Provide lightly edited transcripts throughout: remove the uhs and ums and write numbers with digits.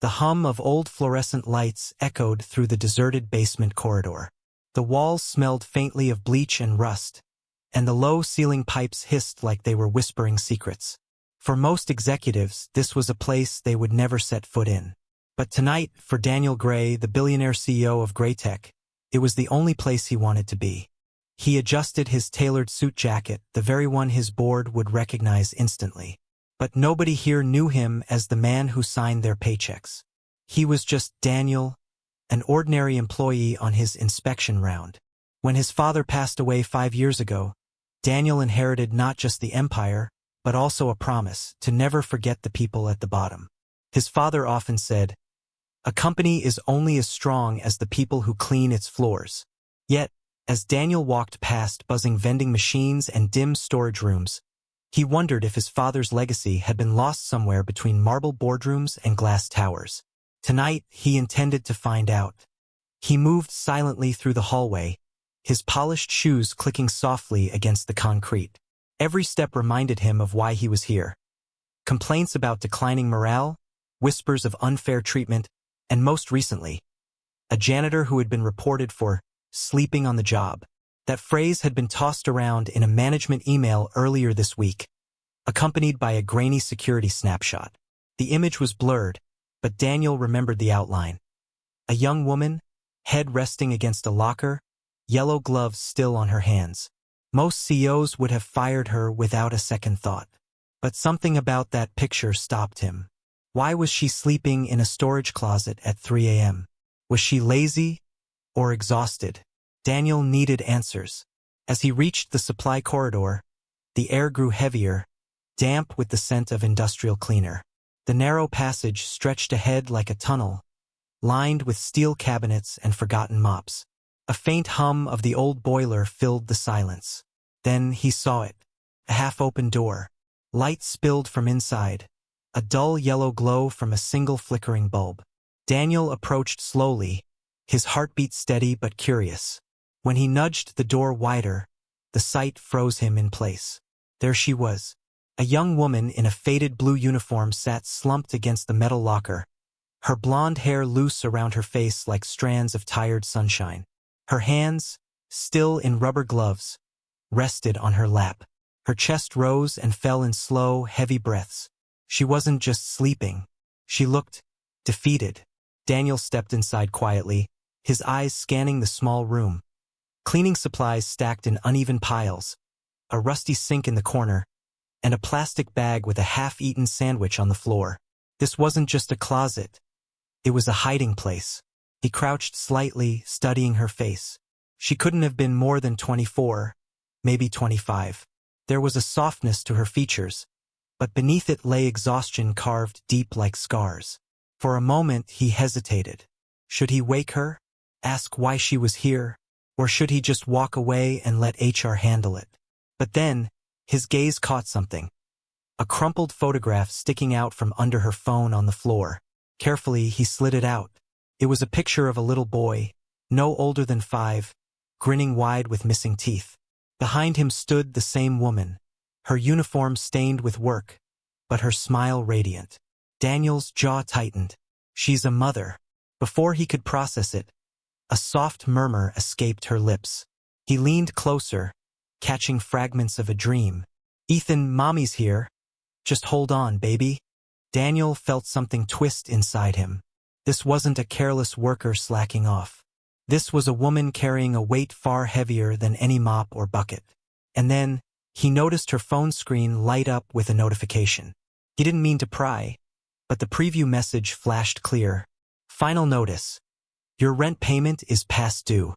The hum of old fluorescent lights echoed through the deserted basement corridor. The walls smelled faintly of bleach and rust, and the low ceiling pipes hissed like they were whispering secrets. For most executives, this was a place they would never set foot in. But tonight, for Daniel Gray, the billionaire CEO of Graytech, it was the only place he wanted to be. He adjusted his tailored suit jacket, the very one his board would recognize instantly. But nobody here knew him as the man who signed their paychecks. He was just Daniel, an ordinary employee on his inspection round. When his father passed away 5 years ago, Daniel inherited not just the empire, but also a promise to never forget the people at the bottom. His father often said, "A company is only as strong as the people who clean its floors." Yet, as Daniel walked past buzzing vending machines and dim storage rooms, he wondered if his father's legacy had been lost somewhere between marble boardrooms and glass towers. Tonight, he intended to find out. He moved silently through the hallway, his polished shoes clicking softly against the concrete. Every step reminded him of why he was here. Complaints about declining morale, whispers of unfair treatment, and most recently, a janitor who had been reported for sleeping on the job. That phrase had been tossed around in a management email earlier this week, accompanied by a grainy security snapshot. The image was blurred, but Daniel remembered the outline. A young woman, head resting against a locker, yellow gloves still on her hands. Most CEOs would have fired her without a second thought. But something about that picture stopped him. Why was she sleeping in a storage closet at 3 a.m.? Was she lazy or exhausted? Daniel needed answers. As he reached the supply corridor, the air grew heavier, damp with the scent of industrial cleaner. The narrow passage stretched ahead like a tunnel, lined with steel cabinets and forgotten mops. A faint hum of the old boiler filled the silence. Then he saw it, a half-open door. Light spilled from inside, a dull yellow glow from a single flickering bulb. Daniel approached slowly, his heartbeat steady but curious. When he nudged the door wider, the sight froze him in place. There she was. A young woman in a faded blue uniform sat slumped against the metal locker, her blonde hair loose around her face like strands of tired sunshine. Her hands, still in rubber gloves, rested on her lap. Her chest rose and fell in slow, heavy breaths. She wasn't just sleeping. She looked defeated. Daniel stepped inside quietly, his eyes scanning the small room. Cleaning supplies stacked in uneven piles, a rusty sink in the corner, and a plastic bag with a half-eaten sandwich on the floor. This wasn't just a closet. It was a hiding place. He crouched slightly, studying her face. She couldn't have been more than 24, maybe 25. There was a softness to her features, but beneath it lay exhaustion carved deep like scars. For a moment he hesitated. Should he wake her, ask why she was here, or should he just walk away and let HR handle it? But then, his gaze caught something. A crumpled photograph sticking out from under her phone on the floor. Carefully, he slid it out. It was a picture of a little boy, no older than 5, grinning wide with missing teeth. Behind him stood the same woman, her uniform stained with work, but her smile radiant. Daniel's jaw tightened. She's a mother. Before he could process it, a soft murmur escaped her lips. He leaned closer, catching fragments of a dream. "Ethan, mommy's here. Just hold on, baby." Daniel felt something twist inside him. This wasn't a careless worker slacking off. This was a woman carrying a weight far heavier than any mop or bucket. And then, he noticed her phone screen light up with a notification. He didn't mean to pry, but the preview message flashed clear. "Final notice. Your rent payment is past due."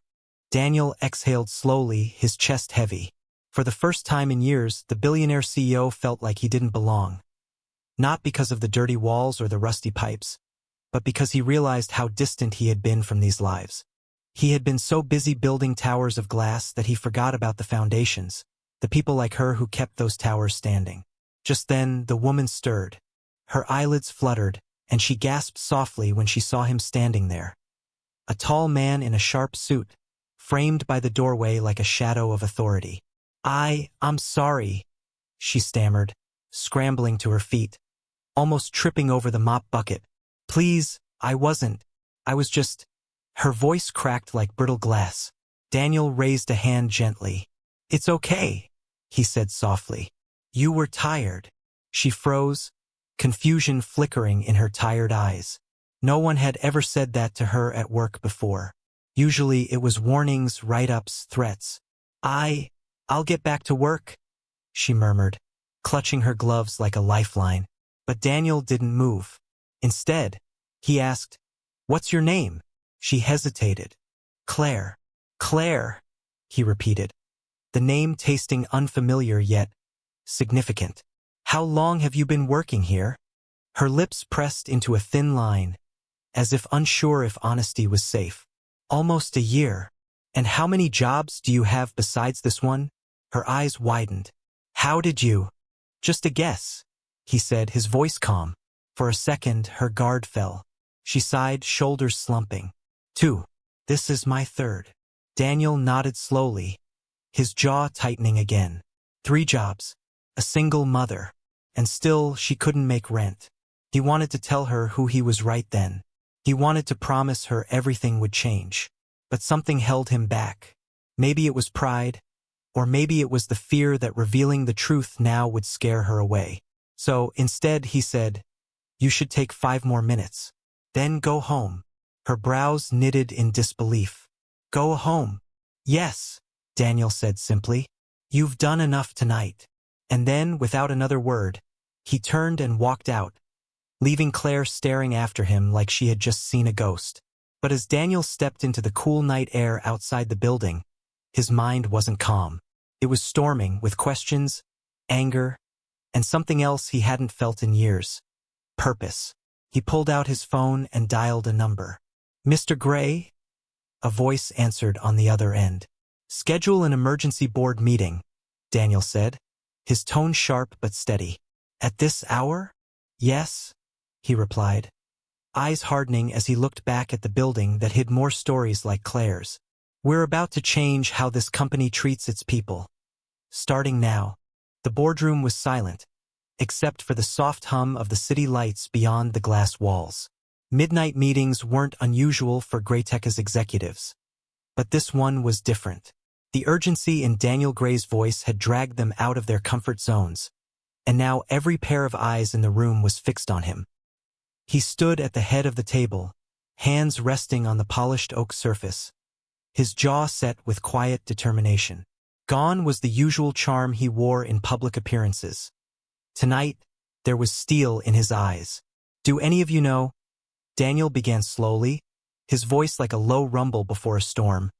Daniel exhaled slowly, his chest heavy. For the first time in years, the billionaire CEO felt like he didn't belong. Not because of the dirty walls or the rusty pipes, but because he realized how distant he had been from these lives. He had been so busy building towers of glass that he forgot about the foundations, the people like her who kept those towers standing. Just then, the woman stirred. Her eyelids fluttered, and she gasped softly when she saw him standing there. A tall man in a sharp suit, framed by the doorway like a shadow of authority. I'm sorry," she stammered, scrambling to her feet, almost tripping over the mop bucket. Please, I wasn't. I was just... Her voice cracked like brittle glass. Daniel raised a hand gently. It's okay, he said softly. You were tired. She froze, confusion flickering in her tired eyes. No one had ever said that to her at work before. Usually it was warnings, write-ups, threats. I'll get back to work, she murmured, clutching her gloves like a lifeline. But Daniel didn't move. Instead, he asked, What's your name? She hesitated. Claire. Claire, he repeated, the name tasting unfamiliar yet significant. How long have you been working here? Her lips pressed into a thin line, as if unsure if honesty was safe. Almost a year. And how many jobs do you have besides this one? Her eyes widened. How did you? Just a guess, he said, his voice calm. For a second, her guard fell. She sighed, shoulders slumping. 2. This is my 3rd. Daniel nodded slowly, his jaw tightening again. 3 jobs. A single mother. And still, she couldn't make rent. He wanted to tell her who he was right then. He wanted to promise her everything would change. But something held him back. Maybe it was pride, or maybe it was the fear that revealing the truth now would scare her away. So, instead, he said, You should take 5 more minutes. Then go home. Her brows knitted in disbelief. Go home. Yes, Daniel said simply. You've done enough tonight. And then, without another word, he turned and walked out, leaving Claire staring after him like she had just seen a ghost. But as Daniel stepped into the cool night air outside the building, his mind wasn't calm. It was storming with questions, anger, and something else he hadn't felt in years. Purpose. He pulled out his phone and dialed a number. Mr. Gray? A voice answered on the other end. Schedule an emergency board meeting, Daniel said, his tone sharp but steady. At this hour? Yes, he replied, eyes hardening as he looked back at the building that hid more stories like Claire's. We're about to change how this company treats its people. Starting now. The boardroom was silent, except for the soft hum of the city lights beyond the glass walls. Midnight meetings weren't unusual for Graytech's executives. But this one was different. The urgency in Daniel Gray's voice had dragged them out of their comfort zones, and now every pair of eyes in the room was fixed on him. He stood at the head of the table, hands resting on the polished oak surface, his jaw set with quiet determination. Gone was the usual charm he wore in public appearances. Tonight, there was steel in his eyes. Do any of you know? Daniel began slowly, his voice like a low rumble before a storm.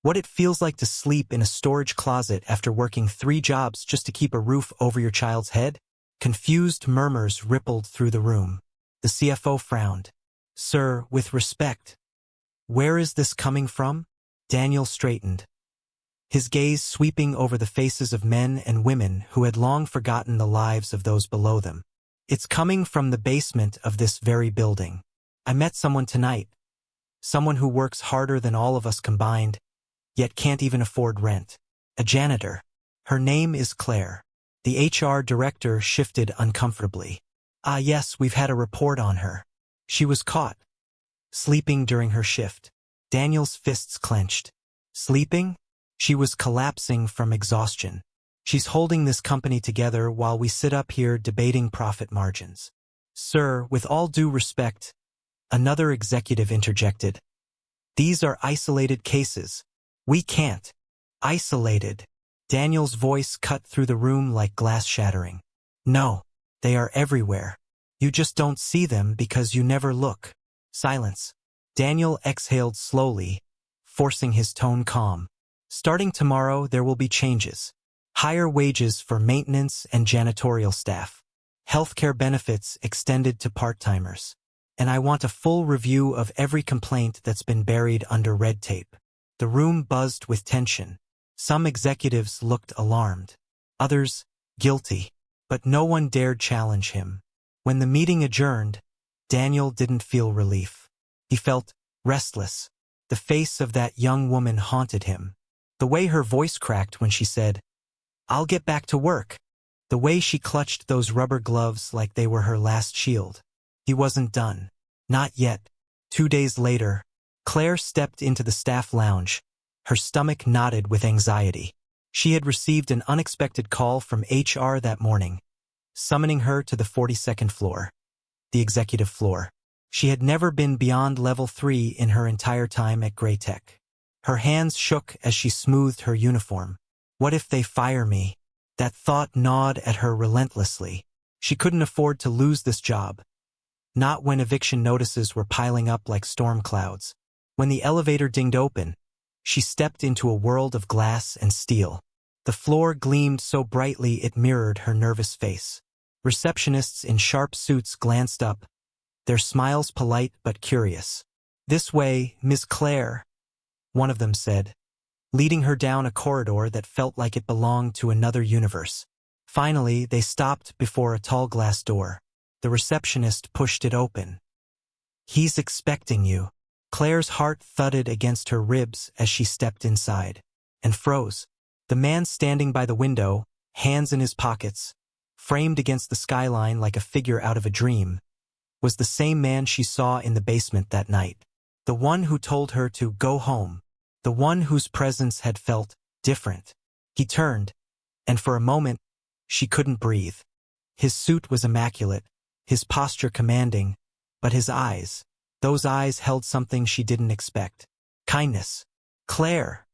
What it feels like to sleep in a storage closet after working 3 jobs just to keep a roof over your child's head? Confused murmurs rippled through the room. The CFO frowned. Sir, with respect. Where is this coming from? Daniel straightened, his gaze sweeping over the faces of men and women who had long forgotten the lives of those below them. It's coming from the basement of this very building. I met someone tonight. Someone who works harder than all of us combined, yet can't even afford rent. A janitor. Her name is Claire. The HR director shifted uncomfortably. Ah yes, we've had a report on her. She was caught sleeping during her shift. Daniel's fists clenched. Sleeping? She was collapsing from exhaustion. She's holding this company together while we sit up here debating profit margins. Sir, with all due respect, another executive interjected. These are isolated cases. We can't. Isolated. Daniel's voice cut through the room like glass shattering. No, they are everywhere. You just don't see them because you never look. Silence. Daniel exhaled slowly, forcing his tone calm. Starting tomorrow, there will be changes. Higher wages for maintenance and janitorial staff. Healthcare benefits extended to part-timers. And I want a full review of every complaint that's been buried under red tape. The room buzzed with tension. Some executives looked alarmed. Others, guilty. But no one dared challenge him. When the meeting adjourned, Daniel didn't feel relief. He felt restless. The face of that young woman haunted him. The way her voice cracked when she said, I'll get back to work. The way she clutched those rubber gloves like they were her last shield. He wasn't done. Not yet. 2 days later, Claire stepped into the staff lounge. Her stomach knotted with anxiety. She had received an unexpected call from HR that morning, summoning her to the 42nd floor, the executive floor. She had never been beyond level 3 in her entire time at Greytech. Her hands shook as she smoothed her uniform. What if they fire me? That thought gnawed at her relentlessly. She couldn't afford to lose this job. Not when eviction notices were piling up like storm clouds. When the elevator dinged open, she stepped into a world of glass and steel. The floor gleamed so brightly it mirrored her nervous face. Receptionists in sharp suits glanced up, their smiles polite but curious. "This way, Miss Claire," one of them said, leading her down a corridor that felt like it belonged to another universe. Finally, they stopped before a tall glass door. The receptionist pushed it open. "He's expecting you." Claire's heart thudded against her ribs as she stepped inside, and froze. The man standing by the window, hands in his pockets, framed against the skyline like a figure out of a dream, was the same man she saw in the basement that night. The one who told her to go home. The one whose presence had felt different. He turned, and for a moment, she couldn't breathe. His suit was immaculate, his posture commanding, but his eyes, those eyes held something she didn't expect. Kindness. "Claire,"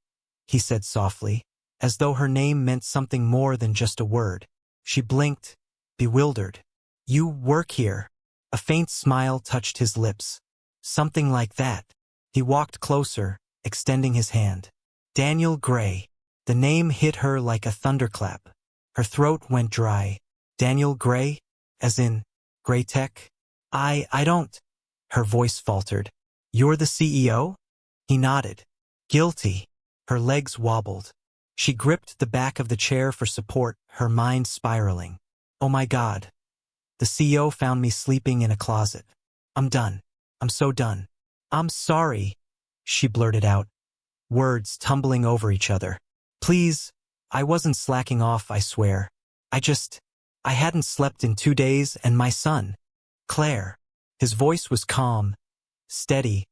he said softly, as though her name meant something more than just a word. She blinked, bewildered. "You work here." A faint smile touched his lips. "Something like that." He walked closer, extending his hand. "Daniel Gray." The name hit her like a thunderclap. Her throat went dry. "Daniel Gray? As in Greytech?" I don't." Her voice faltered. "You're the CEO?" He nodded. "Guilty." Her legs wobbled. She gripped the back of the chair for support, her mind spiraling. "Oh my God. The CEO found me sleeping in a closet. I'm done. I'm so done." "I'm sorry," she blurted out, words tumbling over each other. "Please, I wasn't slacking off, I swear. I hadn't slept in 2 days and my son." "Claire." His voice was calm, steady,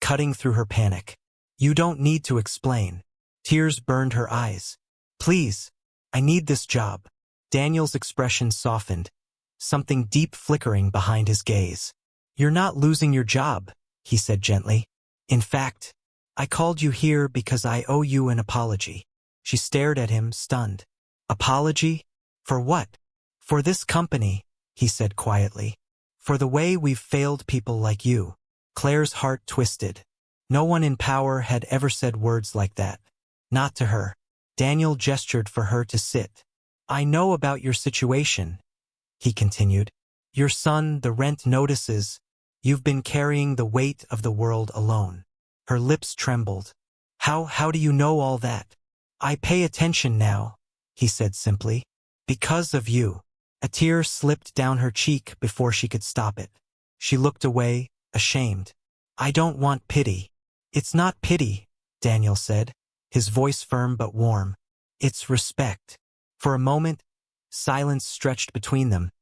cutting through her panic. "You don't need to explain." Tears burned her eyes. "Please, I need this job." Daniel's expression softened, something deep flickering behind his gaze. "You're not losing your job," he said gently. "In fact, I called you here because I owe you an apology." She stared at him, stunned. "Apology? For what?" "For this company," he said quietly. "For the way we've failed people like you." Claire's heart twisted. No one in power had ever said words like that. Not to her. Daniel gestured for her to sit. "I know about your situation," he continued. "Your son, the rent notices. You've been carrying the weight of the world alone." Her lips trembled. How do you know all that?" "I pay attention now," he said simply. "Because of you." A tear slipped down her cheek before she could stop it. She looked away, ashamed. "I don't want pity." "It's not pity," Daniel said, his voice firm but warm. "It's respect." For a moment, silence stretched between them,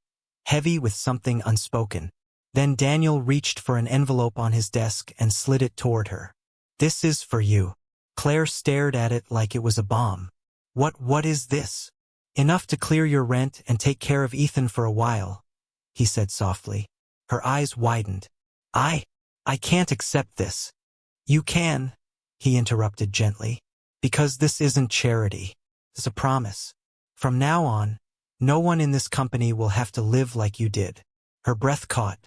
heavy with something unspoken. Then Daniel reached for an envelope on his desk and slid it toward her. "This is for you." Claire stared at it like it was a bomb. What is this?" "Enough to clear your rent and take care of Ethan for a while," he said softly. Her eyes widened. I can't accept this." "You can," he interrupted gently, "because this isn't charity. It's a promise. From now on, no one in this company will have to live like you did." Her breath caught.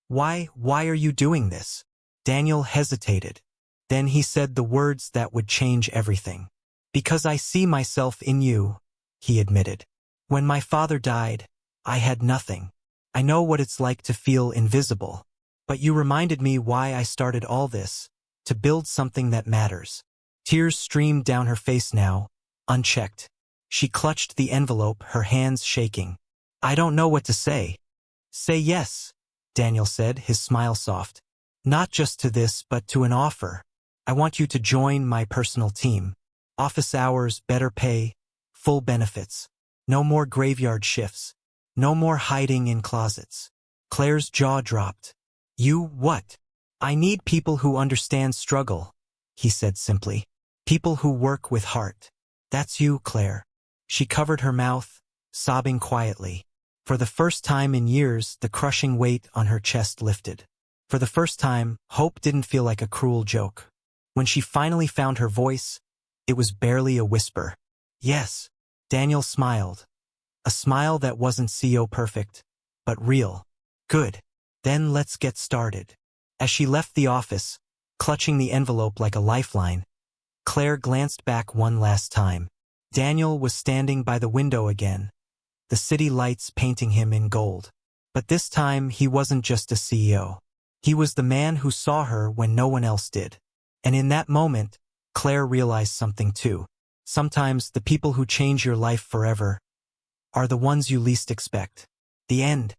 Why are you doing this?" Daniel hesitated. Then he said the words that would change everything. "Because I see myself in you," he admitted. "When my father died, I had nothing. I know what it's like to feel invisible. But you reminded me why I started all this, to build something that matters." Tears streamed down her face now, unchecked. She clutched the envelope, her hands shaking. "I don't know what to say." "Say yes," Daniel said, his smile soft. "Not just to this, but to an offer. I want you to join my personal team. Office hours, better pay, full benefits. No more graveyard shifts. No more hiding in closets." Claire's jaw dropped. You what? I need people who understand struggle, he said simply. People who work with heart. That's you, Claire. She covered her mouth, sobbing quietly. For the first time in years, the crushing weight on her chest lifted. For the first time, hope didn't feel like a cruel joke. When she finally found her voice, it was barely a whisper. Yes, Daniel smiled. A smile that wasn't CO perfect, but real. Good. Then let's get started. As she left the office, clutching the envelope like a lifeline, Claire glanced back one last time. Daniel was standing by the window again, the city lights painting him in gold. But this time, he wasn't just a CEO. He was the man who saw her when no one else did. And in that moment, Claire realized something too. Sometimes the people who change your life forever are the ones you least expect. The end.